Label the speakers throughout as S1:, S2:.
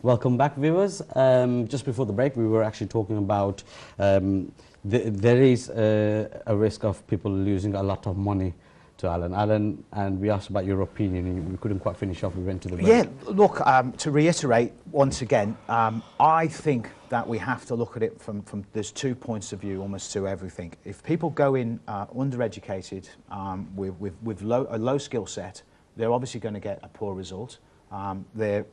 S1: Welcome back, viewers. Just before the break, we were actually talking about there is a risk of people losing a lot of money to Alan, and we asked about your opinion. We couldn't quite finish off. We went to the break.
S2: Yeah, look, to reiterate once again, I think that we have to look at it from there's 2 points of view almost to everything. If people go in undereducated with a low skill set, they're obviously going to get a poor result. They're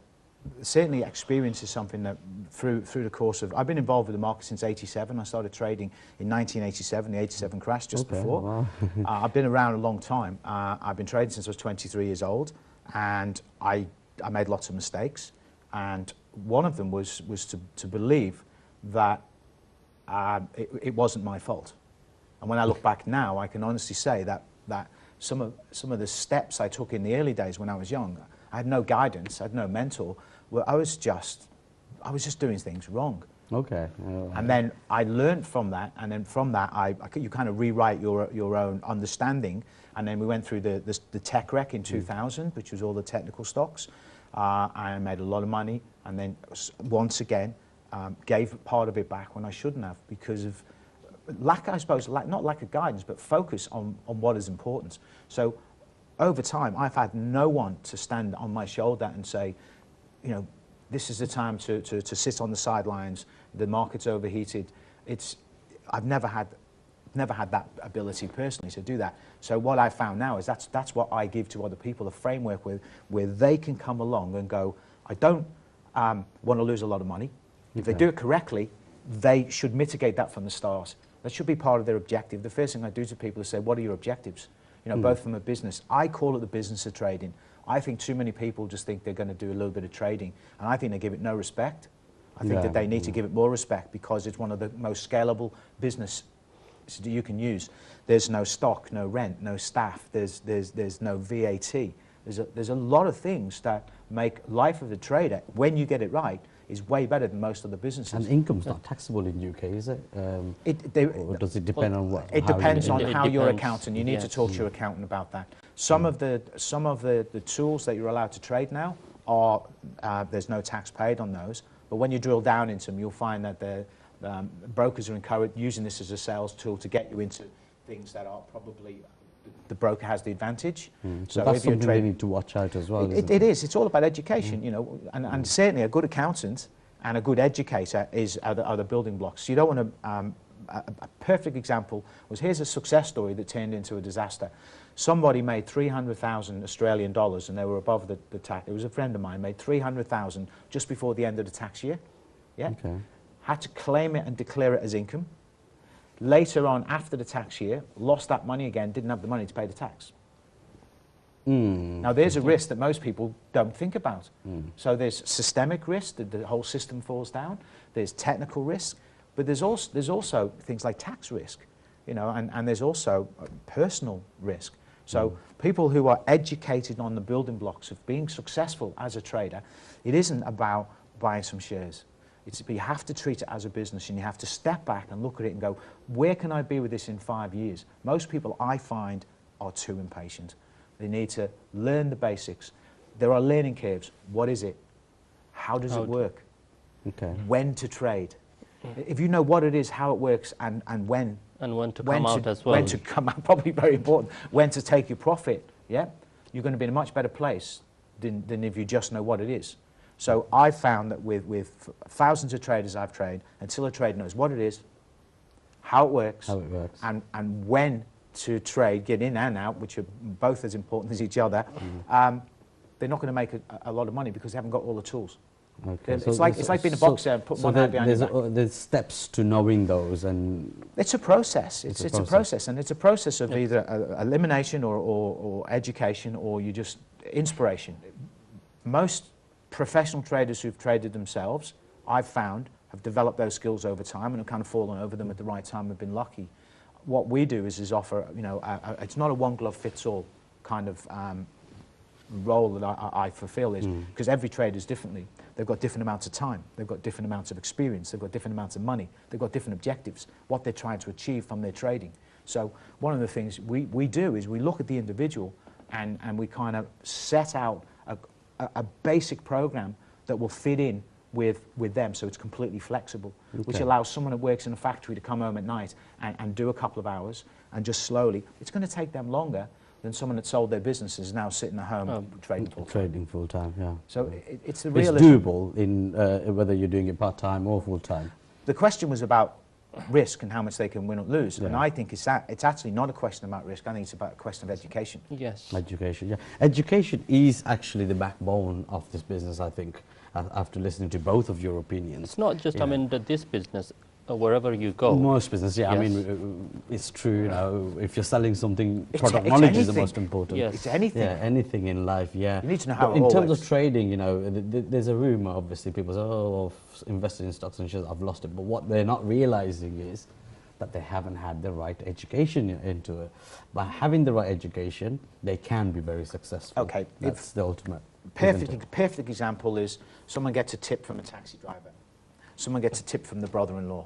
S2: certainly experience is something that through the course of, I've been involved with the market since '87. I started trading in 1987, the '87 crash just before.
S1: Wow.
S2: I've been around a long time. I've been trading since I was 23 years old, and I made lots of mistakes, and one of them was to believe that it wasn't my fault. And when I look back now, I can honestly say that some of the steps I took in the early days when I was young, I had no guidance, I had no mentor. Well, I was just doing things wrong.
S1: Okay.
S2: And then I learned from that, and then from that, you kind of rewrite your own understanding. And then we went through the tech wreck in 2000, which was all the technical stocks. I made a lot of money, and then once again gave part of it back when I shouldn't have, because of lack, I suppose, not lack of guidance, but focus on what is important. So over time, I've had no one to stand on my shoulder and say, you know, this is the time to sit on the sidelines, the market's overheated. I've never had that ability personally to do that. So what I found now is that's what I give to other people, a framework where they can come along and go, I don't want to lose a lot of money. If they do it correctly, they should mitigate that from the start. That should be part of their objective. The first thing I do to people is say, what are your objectives? You know, both from a business. I call it the business of trading. I think too many people just think they're going to do a little bit of trading, and I think they give it no respect. I think that they need to give it more respect, because it's one of the most scalable business that you can use. There's no stock, no rent, no staff. There's no VAT. There's a lot of things that make life of the trader, when you get it right, is way better than most other businesses.
S1: And income's not taxable in UK, is it? Or does it depend on what?
S2: It depends on how your
S3: depends.
S2: accountant. You need to talk to your accountant about that. Some of the tools that you're allowed to trade now are there's no tax paid on those. But when you drill down into them, you'll find that the brokers are encouraged using this as a sales tool to get you into things that are probably the broker has the advantage.
S1: So that's something they need to watch out as well.
S2: It is. It's all about education, you know, and certainly a good accountant and a good educator are the building blocks. You don't want to. A perfect example was, here's a success story that turned into a disaster. Somebody made 300,000 Australian dollars, and they were above the tax. It was a friend of mine made 300,000 just before the end of the tax year. Yeah. Okay. Had to claim it and declare it as income. Later on, after the tax year, lost that money again, didn't have the money to pay the tax. Now, there's a risk that most people don't think about. So there's systemic risk, that the whole system falls down. There's technical risk, but there's also things like tax risk, you know, and there's also personal risk. So people who are educated on the building blocks of being successful as a trader, it isn't about buying some shares. You have to treat it as a business, and you have to step back and look at it and go, where can I be with this in 5 years? Most people, I find, are too impatient. They need to learn the basics. There are learning curves. What is it? How does it work?
S1: Okay.
S2: When to trade? If you know what it is, how it works, and when.
S3: And when to come out as well.
S2: When to come out, probably very important. When to take your profit, yeah? You're going to be in a much better place than if you just know what it is. So I found that with thousands of traders I've traded, until a trader knows what it is, how it works, and when to trade, get in and out, which are both as important as each other, they're not going to make a lot of money because they haven't got all the tools. Okay. It's like being a boxer and putting one hand behind your back.
S1: There's steps to knowing those, and
S2: it's a process. It's a process, and it's a process of either elimination or education, or you just inspiration. Most professional traders who've traded themselves, I've found, have developed those skills over time and have kind of fallen over them at the right time and been lucky. What we do is offer, you know, it's not a one-glove-fits-all kind of role that I fulfill, is because every trader is differently. They've got different amounts of time, they've got different amounts of experience, they've got different amounts of money, they've got different objectives, what they're trying to achieve from their trading. So one of the things we do is we look at the individual and we kind of set out a basic program that will fit in with them, so it's completely flexible, which
S1: Okay.
S2: allows someone who works in a factory to come home at night and do a couple of hours and just slowly. It's going to take them longer than someone that sold their business is now sitting at home trading full time.
S1: Trading full time, yeah.
S2: So it's the
S1: It's
S2: real
S1: doable in whether you're doing it part time or full time.
S2: The question was about risk and how much they can win or lose, and
S1: Yeah.
S2: I think it's actually not a question about risk. I think it's about a question of education.
S3: Yes.
S1: Education, yeah. Education is actually the backbone of this business, I think, after listening to both of your opinions.
S3: It's not just,
S1: Yeah.
S3: I mean, this business, wherever you go.
S1: Most business, yeah. I
S3: Yes.
S1: mean, it's true, you know, if you're selling something,
S2: It's
S1: product
S2: it's
S1: knowledge is the
S2: anything.
S1: most important.
S3: Yes.
S2: It's anything.
S1: Yeah, anything in life, yeah.
S2: You need to know how
S1: But
S2: it
S1: in
S2: all
S1: terms
S2: works.
S1: of trading, you know, there's a rumor, obviously, people say, oh, I've invested in stocks and shares, I've lost it. But what they're not realizing is that they haven't had the right education into it. By having the right education, they can be very successful.
S2: Okay,
S1: That's the ultimate. isn't it?
S2: Perfect example is someone gets a tip from a taxi driver. Someone gets a tip from the brother-in-law,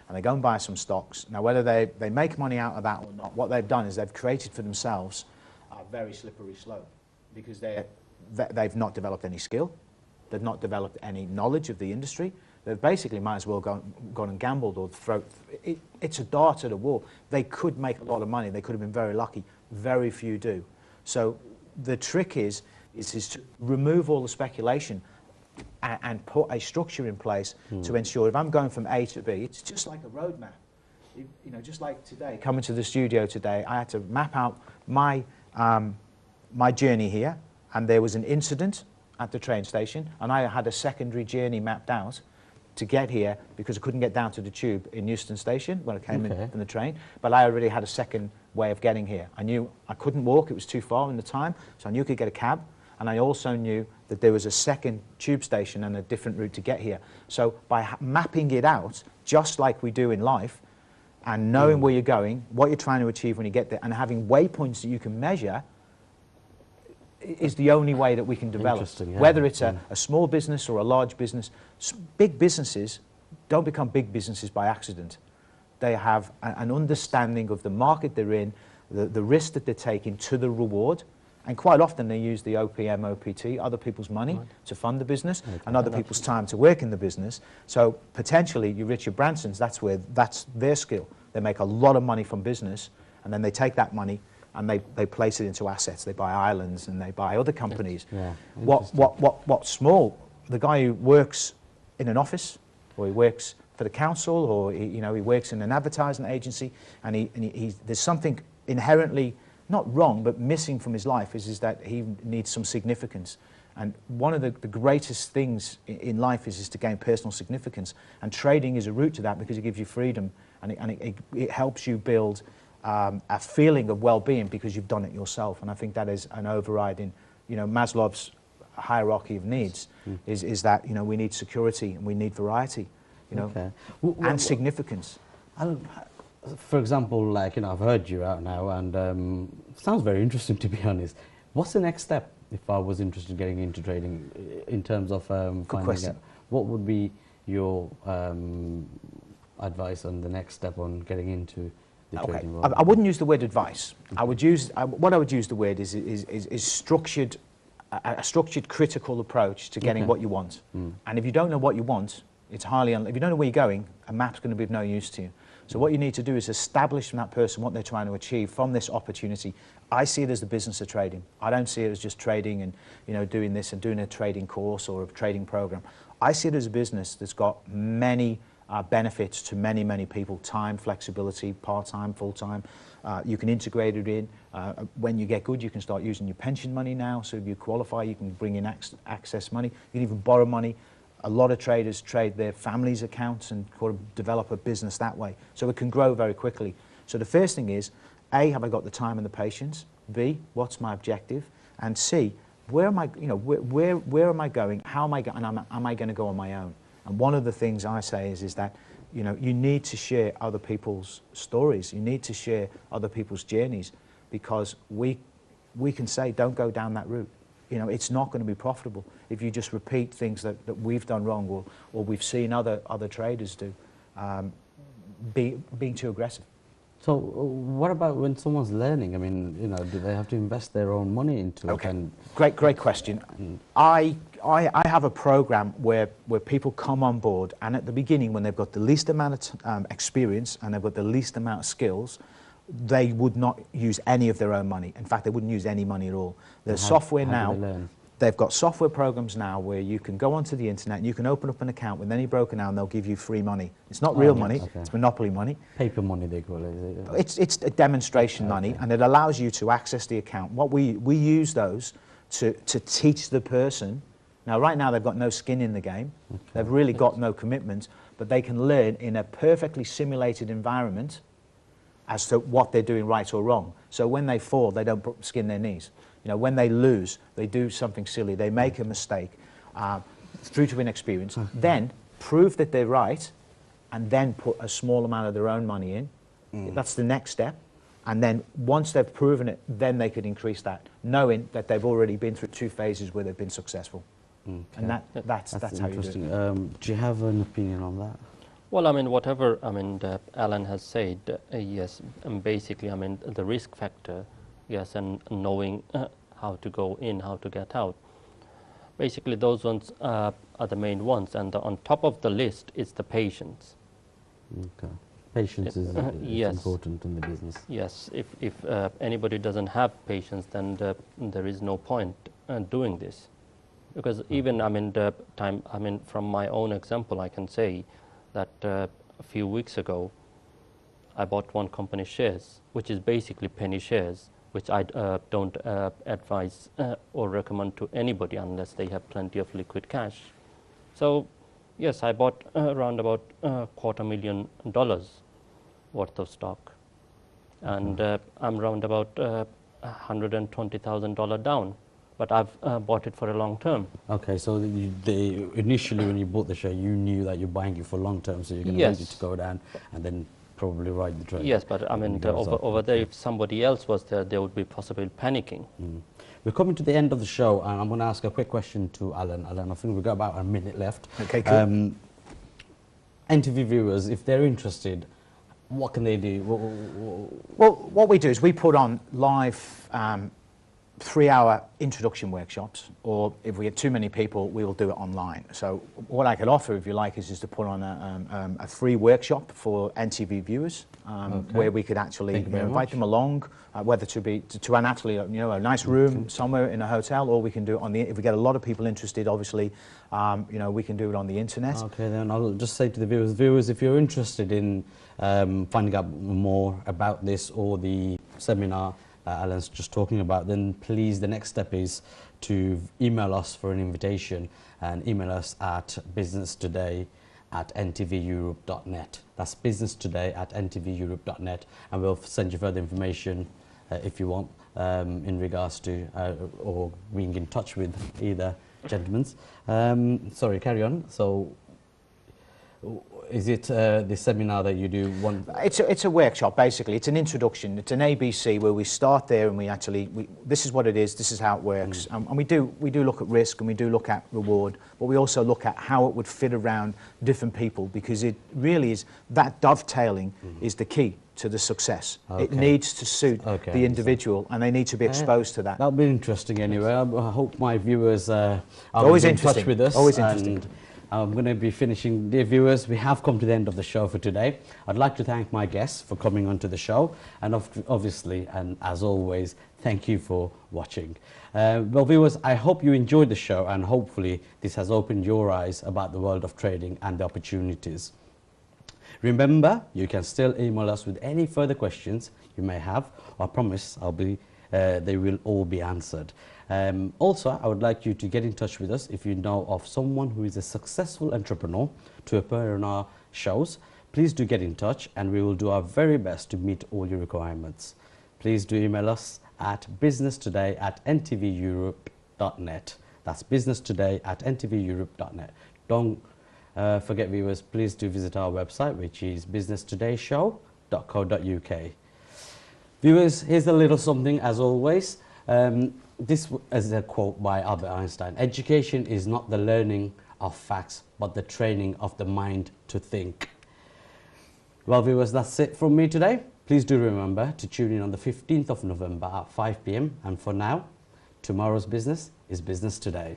S2: and they go and buy some stocks. Now, whether they make money out of that or not, what they've done is they've created for themselves a very slippery slope, because they've not developed any skill, they've not developed any knowledge of the industry. They've basically might as well gone and gambled or it's a dart at a wall. They could make a lot of money. They could have been very lucky. Very few do. So the trick is to remove all the speculation and put a structure in place to ensure if I'm going from A to B, it's just like a roadmap. You know, just like today, coming to the studio today, I had to map out my journey here, and there was an incident at the train station, and I had a secondary journey mapped out to get here because I couldn't get down to the tube in Euston Station when I came in the train, but I already had a second way of getting here. I knew I couldn't walk, it was too far in the time, so I knew I could get a cab, and I also knew that there was a second tube station and a different route to get here. So by mapping it out, just like we do in life, and knowing where you're going, what you're trying to achieve when you get there, and having waypoints that you can measure, is the only way that we can develop.
S1: Interesting, yeah.
S2: Whether it's a small business or a large business, big businesses don't become big businesses by accident. They have an understanding of the market they're in, the risk that they're taking to the reward, and quite often they use the OPM, OPT, other people's money to fund the business, and other people's time to work in the business. So potentially your Richard Bransons, that's their skill. They make a lot of money from business, and then they take that money and they place it into assets. They buy islands and they buy other companies.
S1: Yeah,
S2: What's small? The guy who works in an office, or he works for the council, or he works in an advertising agency, and there's something inherently not wrong but missing from his life is that he needs some significance. And one of the greatest things in life is to gain personal significance, and trading is a route to that because it gives you freedom, and it helps you build a feeling of well-being because you've done it yourself. And I think that is an overriding, Maslow's hierarchy of needs is that, we need security and we need variety,
S1: Okay.
S2: and significance.
S1: For example, like, I've heard you out now, and sounds very interesting, to be honest. What's the next step if I was interested in getting into trading in terms of finding
S2: question.
S1: out? What would be your advice on the next step on getting into the
S2: Okay,
S1: trading world?
S2: I wouldn't use the word advice. I would use what I would use the word is structured, a structured critical approach to getting what you want. And if you don't know what you want, it's highly if you don't know where you're going, a map's going to be of no use to you. So what you need to do is establish from that person what they're trying to achieve from this opportunity. I see it as the business of trading. I don't see it as just trading and doing this and doing a trading course or a trading program. I see it as a business that's got many benefits to many, many people: time, flexibility, part-time, full-time. You can integrate it in. When you get good, you can start using your pension money now. So if you qualify, you can bring in access money. You can even borrow money. A lot of traders trade their family's accounts and develop a business that way. So it can grow very quickly. So the first thing is, A, have I got the time and the patience? B, what's my objective? And C, where am I, where am I going? How am I going? And am I going to go on my own? And one of the things I say is that, you need to share other people's stories. You need to share other people's journeys, because we can say, don't go down that route. It's not going to be profitable if you just repeat things that we've done wrong or we've seen other traders do, being too aggressive.
S1: So what about when someone's learning? I mean, you know, do they have to invest their own money into it?
S2: Okay,
S1: And
S2: great question. I have a program where people come on board, and at the beginning, when they've got the least amount of experience and they've got the least amount of skills, they would not use any of their own money. In fact, they wouldn't use any money at all. There's software
S1: how do
S2: now.
S1: they learn?
S2: They've got software programs now where you can go onto the internet and you can open up an account with any broker now and they'll give you free money. It's not real money,
S1: okay.
S2: it's monopoly money.
S1: Paper money, they call it. Is it?
S2: It's a demonstration money, and it allows you to access the account. What we use those to teach the person. Now, right now, they've got no skin in the game.
S1: Okay.
S2: They've really got no commitment, but they can learn in a perfectly simulated environment as to what they're doing right or wrong. So when they fall, they don't skin their knees. You know, when they lose, they do something silly, they make a mistake through to inexperience, then prove that they're right, and then put a small amount of their own money in. That's the next step. And then once they've proven it, then they could increase that, knowing that they've already been through 2 phases where they've been successful.
S1: Okay.
S2: And that's how you do
S1: interesting.
S2: it.
S1: Do you have an opinion on that?
S3: Well, I mean, whatever, I mean, Alan has said, yes, and basically, I mean, the risk factor, yes, and knowing how to go in, how to get out. Basically, those ones are the main ones, and on top of the list is the patience.
S1: Okay. Patience is
S3: yes.
S1: important in the business.
S3: Yes, if anybody doesn't have patience, then there is no point doing this. Because even, I mean, from my own example, I can say that a few weeks ago, I bought one company shares, which is basically penny shares, which I don't advise or recommend to anybody unless they have plenty of liquid cash. So, yes, I bought around about $250,000 worth of stock, and I'm around about $120,000 down. But I've bought it for a long term.
S1: Okay, so initially when you bought the share, you knew that you're buying it for long term, so you're going to
S3: Yes.
S1: wait it to go down and then probably ride the trade.
S3: Yes, but I mean,
S1: It goes up.
S3: over there, if somebody else was there, they would be possibly panicking.
S1: We're coming to the end of the show, and I'm going to ask a quick question to Alan. Alan, I think we've got about a minute left.
S2: Okay, cool.
S1: NTV viewers, if they're interested, what can they do?
S2: Well, what we do is we put on live 3-hour introduction workshops, or if we get too many people, we will do it online. So what I could offer, if you like, is just to put on a free workshop for NTV viewers, where we could actually invite them along, whether to an actually, a nice room somewhere in a hotel, or we can do it on the. If we get a lot of people interested, obviously, we can do it on the internet.
S1: Okay, then I'll just say to the viewers, if you're interested in finding out more about this or the seminar Alan's just talking about, then please, the next step is to email us for an invitation, and email us at businesstoday@ntveurope.net. That's businesstoday@ntveurope.net, and we'll send you further information if you want in regards to or being in touch with either gentlemen. Sorry, carry on. So, is it the seminar that you do?
S2: It's a workshop, basically. It's an introduction. It's an ABC where we start there and we this is what it is, this is how it works. And we do look at risk and we do look at reward, but we also look at how it would fit around different people, because it really is, that dovetailing is the key to the success.
S1: Okay.
S2: It needs to suit the individual, and they need to be exposed to that.
S1: That'll be interesting anyway. I hope my viewers are
S2: Always
S1: in touch
S2: interesting.
S1: with us.
S2: Always interesting.
S1: And I'm going to be finishing. Dear viewers, we have come to the end of the show for today. I'd like to thank my guests for coming onto the show, and obviously, and as always, thank you for watching. Well, viewers, I hope you enjoyed the show, and hopefully this has opened your eyes about the world of trading and the opportunities. Remember, you can still email us with any further questions you may have. I promise they will all be answered. Also, I would like you to get in touch with us if you know of someone who is a successful entrepreneur to appear on our shows. Please do get in touch, and we will do our very best to meet all your requirements. Please do email us at businesstoday@ntveurope.net. That's businesstoday@ntveurope.net. Don't forget, viewers, please do visit our website, which is businesstodayshow.co.uk. Viewers, here's a little something as always. This is a quote by Albert Einstein. Education is not the learning of facts, but the training of the mind to think. Well, viewers, that's it from me today. Please do remember to tune in on the 15th of November at 5 p.m. And for now, tomorrow's business is business today.